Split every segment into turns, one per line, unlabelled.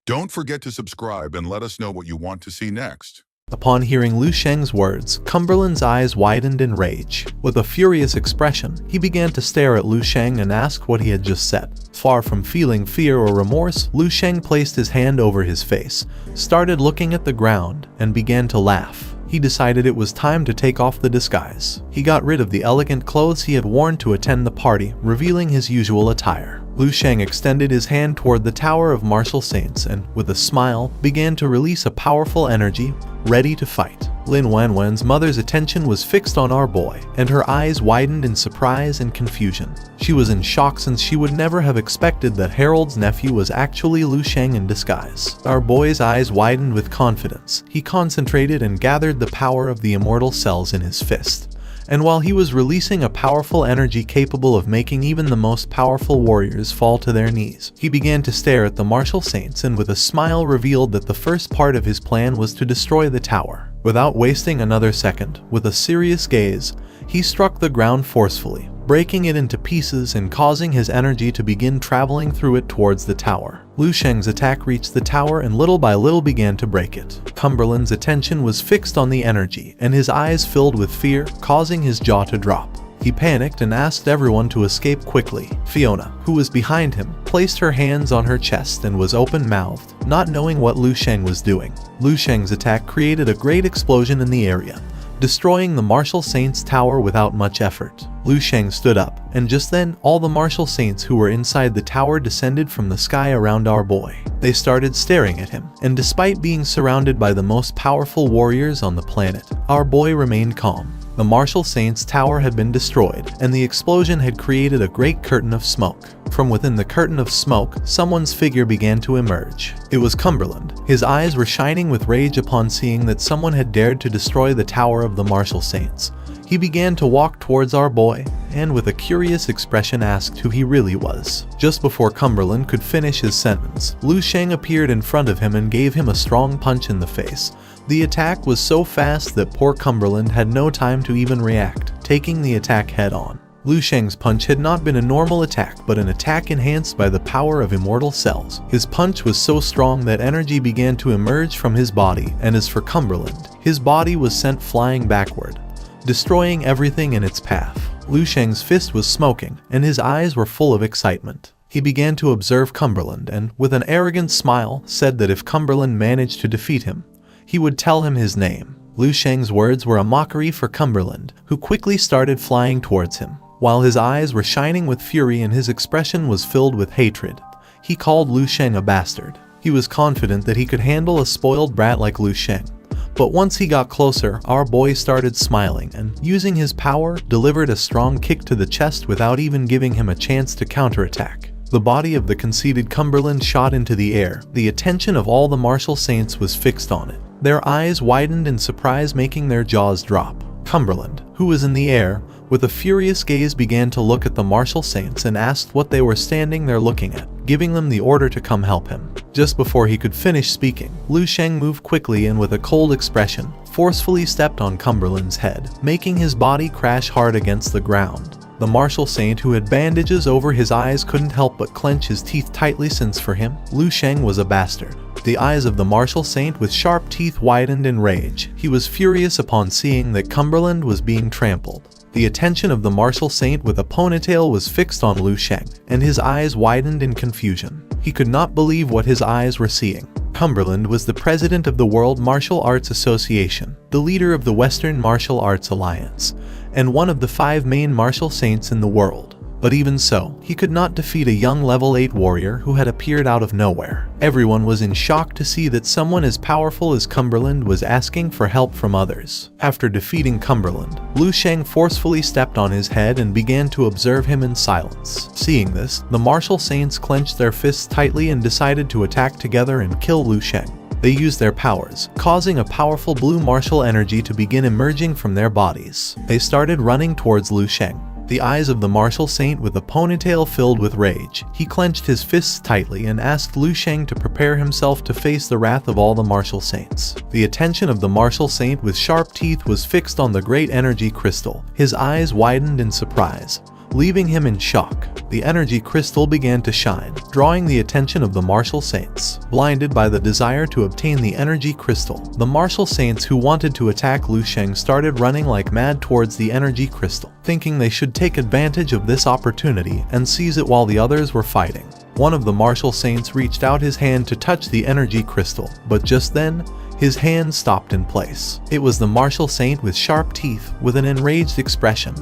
Don't forget to subscribe and let us know what you want to see next.
Upon hearing Lu Sheng's words, Cumberland's eyes widened in rage. With a furious expression, he began to stare at Lu Sheng and ask what he had just said. Far from feeling fear or remorse, Lu Sheng placed his hand over his face, started looking at the ground, and began to laugh. He decided it was time to take off the disguise. He got rid of the elegant clothes he had worn to attend the party, revealing his usual attire. Lu Sheng extended his hand toward the Tower of Martial Saints and, with a smile, began to release a powerful energy, ready to fight. Lin Wenwen's mother's attention was fixed on our boy, and her eyes widened in surprise and confusion. She was in shock since she would never have expected that Harold's nephew was actually Lu Sheng in disguise. Our boy's eyes widened with confidence. He concentrated and gathered the power of the immortal cells in his fist. And while he was releasing a powerful energy capable of making even the most powerful warriors fall to their knees, he began to stare at the martial saints and with a smile revealed that the first part of his plan was to destroy the tower. Without wasting another second, with a serious gaze, he struck the ground forcefully, breaking it into pieces and causing his energy to begin traveling through it towards the tower. Lu Sheng's attack reached the tower and little by little began to break it. Cumberland's attention was fixed on the energy, and his eyes filled with fear, causing his jaw to drop. He panicked and asked everyone to escape quickly. Fiona, who was behind him, placed her hands on her chest and was open-mouthed, not knowing what Lu Sheng was doing. Lu Sheng's attack created a great explosion in the area, destroying the Martial Saints' tower without much effort. Lu Sheng stood up, and just then, all the Martial Saints who were inside the tower descended from the sky around our boy. They started staring at him, and despite being surrounded by the most powerful warriors on the planet, our boy remained calm. The Martial Saints' tower had been destroyed, and the explosion had created a great curtain of smoke. From within the curtain of smoke, someone's figure began to emerge. It was Cumberland. His eyes were shining with rage upon seeing that someone had dared to destroy the tower of the Martial Saints. He began to walk towards our boy, and with a curious expression asked who he really was. Just before Cumberland could finish his sentence, Lu Sheng appeared in front of him and gave him a strong punch in the face. The attack was so fast that poor Cumberland had no time to even react, taking the attack head-on. Lu Sheng's punch had not been a normal attack, but an attack enhanced by the power of immortal cells. His punch was so strong that energy began to emerge from his body, and as for Cumberland, his body was sent flying backward, destroying everything in its path. Lu Sheng's fist was smoking, and his eyes were full of excitement. He began to observe Cumberland and, with an arrogant smile, said that if Cumberland managed to defeat him, he would tell him his name. Lu Sheng's words were a mockery for Cumberland, who quickly started flying towards him. While his eyes were shining with fury and his expression was filled with hatred, he called Lu Sheng a bastard. He was confident that he could handle a spoiled brat like Lu Sheng. But once he got closer, our boy started smiling and, using his power, delivered a strong kick to the chest without even giving him a chance to counterattack. The body of the conceited Cumberland shot into the air. The attention of all the Martial Saints was fixed on it. Their eyes widened in surprise, making their jaws drop. Cumberland, who was in the air, with a furious gaze began to look at the Martial Saints and asked what they were standing there looking at, giving them the order to come help him. Just before he could finish speaking, Lu Sheng moved quickly and with a cold expression, forcefully stepped on Cumberland's head, making his body crash hard against the ground. The Martial Saint, who had bandages over his eyes, couldn't help but clench his teeth tightly since for him, Lu Sheng was a bastard. The eyes of the Martial Saint with sharp teeth widened in rage. He was furious upon seeing that Cumberland was being trampled. The attention of the Martial Saint with a ponytail was fixed on Lu Sheng, and his eyes widened in confusion. He could not believe what his eyes were seeing. Cumberland was the president of the World Martial Arts Association, the leader of the Western Martial Arts Alliance, and one of the 5 main martial saints in the world. But even so, he could not defeat a young level 8 warrior who had appeared out of nowhere. Everyone was in shock to see that someone as powerful as Cumberland was asking for help from others. After defeating Cumberland, Lu Sheng forcefully stepped on his head and began to observe him in silence. Seeing this, the Martial Saints clenched their fists tightly and decided to attack together and kill Lu Sheng. They used their powers, causing a powerful blue martial energy to begin emerging from their bodies. They started running towards Lu Sheng. The eyes of the Martial Saint with a ponytail filled with rage. He clenched his fists tightly and asked Lu Sheng to prepare himself to face the wrath of all the Martial Saints. The attention of the Martial Saint with sharp teeth was fixed on the great energy crystal. His eyes widened in surprise, leaving him in shock. the energy crystal began to shine, drawing the attention of the martial saints. Blinded by the desire to obtain the energy crystal, the martial saints who wanted to attack Lu Sheng started running like mad towards the energy crystal, thinking they should take advantage of this opportunity and seize it while the others were fighting. One of the martial saints reached out his hand to touch the energy crystal, but just then, his hand stopped in place. It was the martial saint with sharp teeth, with an enraged expression.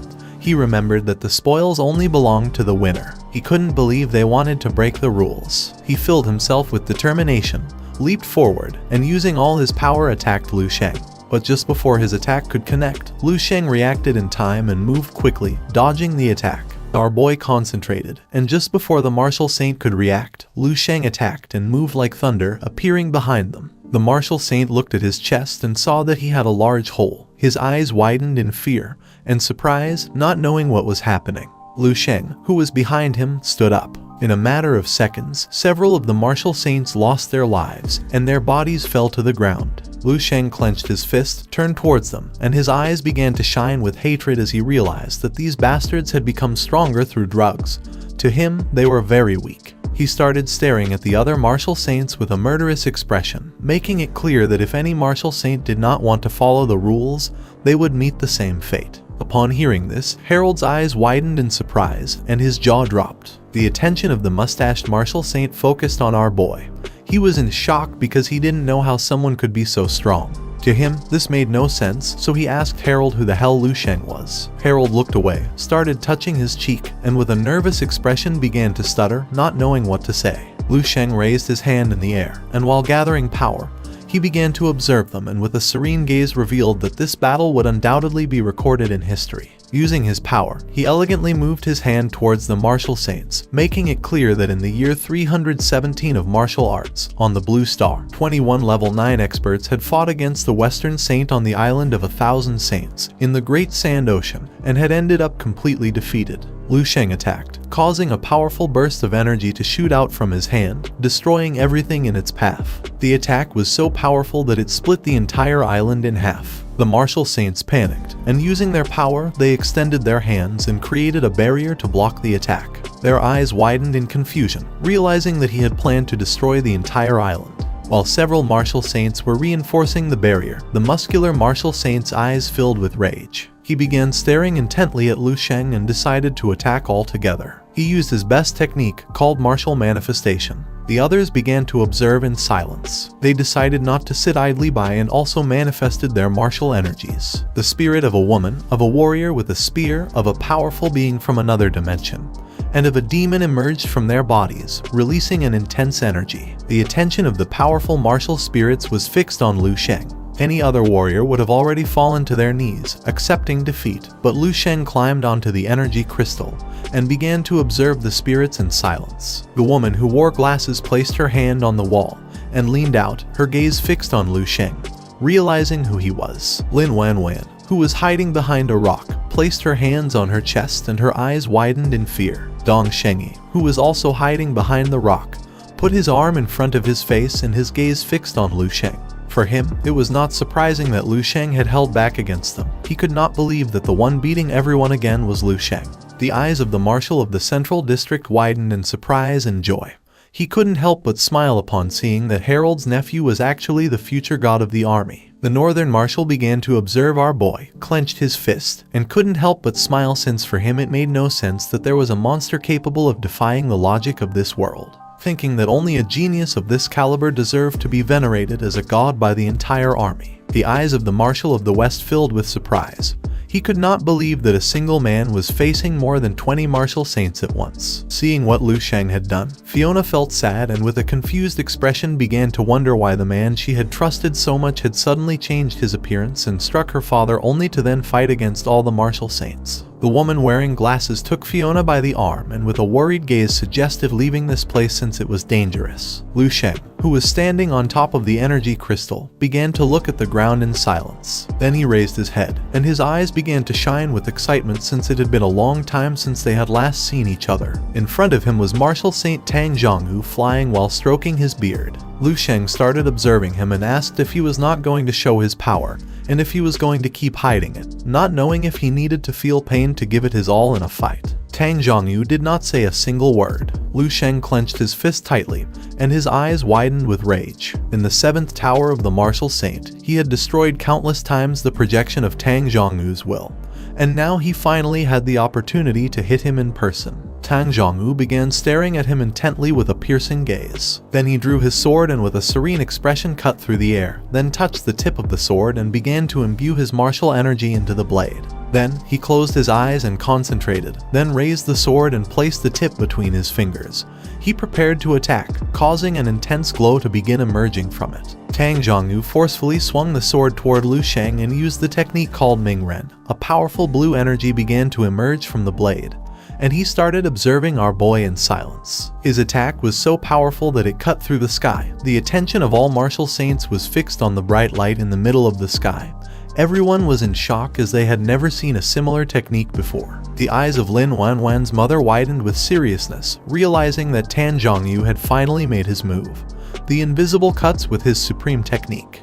He remembered that the spoils only belonged to the winner. He couldn't believe they wanted to break the rules. He filled himself with determination, leaped forward, and using all his power attacked Lu Sheng. But just before his attack could connect, Lu Sheng reacted in time and moved quickly, dodging the attack. Our boy concentrated, and just before the martial saint could react, Lu Sheng attacked and moved like thunder, appearing behind them. The martial saint looked at his chest and saw that he had a large hole. His eyes widened in fear and surprise, not knowing what was happening. Lu Sheng, who was behind him, stood up. In a matter of seconds, several of the martial saints lost their lives, and their bodies fell to the ground. Lu Sheng clenched his fist, turned towards them, and his eyes began to shine with hatred as he realized that these bastards had become stronger through drugs. To him, they were very weak. He started staring at the other martial saints with a murderous expression, making it clear that if any martial saint did not want to follow the rules, they would meet the same fate. Upon hearing this, Harold's eyes widened in surprise, and his jaw dropped. The attention of the mustached martial saint focused on our boy. He was in shock because he didn't know how someone could be so strong. To him, this made no sense, so he asked Harold who the hell Lu Sheng was. Harold looked away, started touching his cheek, and with a nervous expression began to stutter, not knowing what to say. Lu Sheng raised his hand in the air, and while gathering power, he began to observe them and with a serene gaze revealed that this battle would undoubtedly be recorded in history. Using his power, he elegantly moved his hand towards the martial saints, making it clear that in the year 317 of martial arts, on the Blue Star, 21 level 9 experts had fought against the Western Saint on the island of 1,000 saints, in the Great Sand Ocean, and had ended up completely defeated. Lu Sheng attacked, causing a powerful burst of energy to shoot out from his hand, destroying everything in its path. The attack was so powerful that it split the entire island in half. The martial saints panicked, and using their power, they extended their hands and created a barrier to block the attack. Their eyes widened in confusion, realizing that he had planned to destroy the entire island. While several martial saints were reinforcing the barrier, the muscular martial saint's eyes filled with rage. He began staring intently at Lu Sheng and decided to attack altogether. He used his best technique, called martial manifestation. The others began to observe in silence. They decided not to sit idly by and also manifested their martial energies. The spirit of a woman, of a warrior with a spear, of a powerful being from another dimension, and of a demon emerged from their bodies, releasing an intense energy. The attention of the powerful martial spirits was fixed on Lu Sheng. Any other warrior would have already fallen to their knees, accepting defeat, but Lu Sheng climbed onto the energy crystal and began to observe the spirits in silence. The woman who wore glasses placed her hand on the wall and leaned out, her gaze fixed on Lu Sheng. Realizing who he was, Lin Wanwan, who was hiding behind a rock, placed her hands on her chest and her eyes widened in fear. Dong Shengyi, who was also hiding behind the rock, put his arm in front of his face and his gaze fixed on Lu Sheng. For him, it was not surprising that Lu Sheng had held back against them. He could not believe that the one beating everyone again was Lu Sheng. The eyes of the marshal of the central district widened in surprise and joy. He couldn't help but smile upon seeing that Harold's nephew was actually the future god of the army. The northern marshal began to observe our boy, clenched his fist, and couldn't help but smile since for him it made no sense that there was a monster capable of defying the logic of this world. Thinking that only a genius of this caliber deserved to be venerated as a god by the entire army. The eyes of the Marshal of the West filled with surprise. He could not believe that a single man was facing more than 20 martial saints at once. Seeing what Lu Sheng had done, Fiona felt sad and with a confused expression began to wonder why the man she had trusted so much had suddenly changed his appearance and struck her father only to then fight against all the martial saints. The woman wearing glasses took Fiona by the arm and with a worried gaze suggested leaving this place since it was dangerous. Lu Sheng, who was standing on top of the energy crystal, began to look at the ground in silence. Then he raised his head, and his eyes began to shine with excitement since it had been a long time since they had last seen each other. In front of him was Martial Saint Tang Zhonghu flying while stroking his beard. Lu Sheng started observing him and asked if he was not going to show his power, and if he was going to keep hiding it, not knowing if he needed to feel pain to give it his all in a fight. Tang Zhongyu did not say a single word. Lu Sheng clenched his fist tightly, and his eyes widened with rage. In the 7th tower of the martial saint, he had destroyed countless times the projection of Tang Zhongyu's will, and now he finally had the opportunity to hit him in person. Tang Zhongyu began staring at him intently with a piercing gaze. Then he drew his sword and with a serene expression cut through the air, then touched the tip of the sword and began to imbue his martial energy into the blade. Then, he closed his eyes and concentrated, then raised the sword and placed the tip between his fingers. He prepared to attack, causing an intense glow to begin emerging from it. Tang Zhongyu forcefully swung the sword toward Lu Sheng and used the technique called Mingren. A powerful blue energy began to emerge from the blade, and he started observing our boy in silence. His attack was so powerful that it cut through the sky. The attention of all martial saints was fixed on the bright light in the middle of the sky. Everyone was in shock as they had never seen a similar technique before. The eyes of Lin Wanwan's mother widened with seriousness, realizing that Tang Zhongyu had finally made his move. The invisible cuts with his supreme technique.